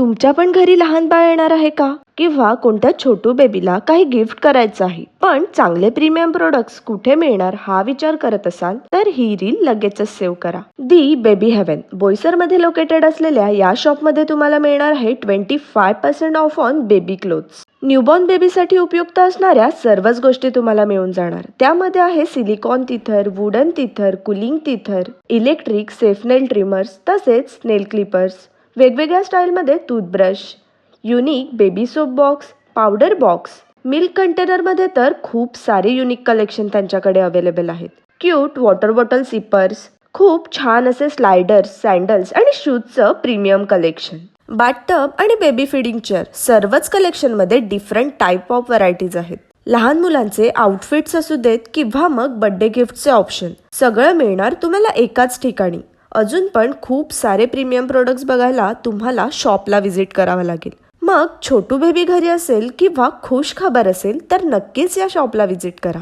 तुमच्या पण घरी लहान बाळ येणार आहे का? किंवा कोणत्या छोटू बेबीला काही गिफ्ट करायचं आहे, पण चांगले प्रीमियम प्रोडक्ट्स कुठे मिळणार हा विचार करत असाल तर ही रील लगेचच सेव्ह करा. दी बेबी हेवन बोईसर मध्ये लोकेटेड असलेल्या या शॉप मध्ये तुम्हाला मिळणार आहे 25% off on baby clothes. Newborn बेबीसाठी उपयुक्त असणाऱ्या सर्वच गोष्टी तुम्हाला मिळून जाणार. त्यामध्ये आहे silicone teether, wooden teether, cooling teether, electric safe nail trimmers, तसेच नेल क्लिपर्स, वेगवेगळ्या स्टाईलमध्ये toothbrush, unique baby soap box, powder box, milk कंटेनरमध्ये तर खूप सारे युनिक कलेक्शन त्यांच्याकडे अवेलेबल आहेत. क्यूट वॉटर बॉटल सिपर्स, खूप छान असे स्लायडर्स, सँडल्स आणि शूजचं प्रीमियम कलेक्शन, बाथटब आणि बेबी फीडिंग चेअर, सर्वच कलेक्शनमध्ये डिफरंट टाईप ऑफ व्हरायटीज आहेत. लहान मुलांचे आउटफिट्स असू देत किंवा मग बर्थडे गिफ्टचे ऑप्शन, सगळं मिळणार तुम्हाला एकाच ठिकाणी. अजून पण खूप सारे प्रीमियम प्रोडक्ट्स बघायला तुम्हाला शॉपला व्हिजिट करावं लागेल. मग छोटू बेबी घरी असेल किंवा खुश खबर असेल तर नक्कीच या शॉपला व्हिजिट करा.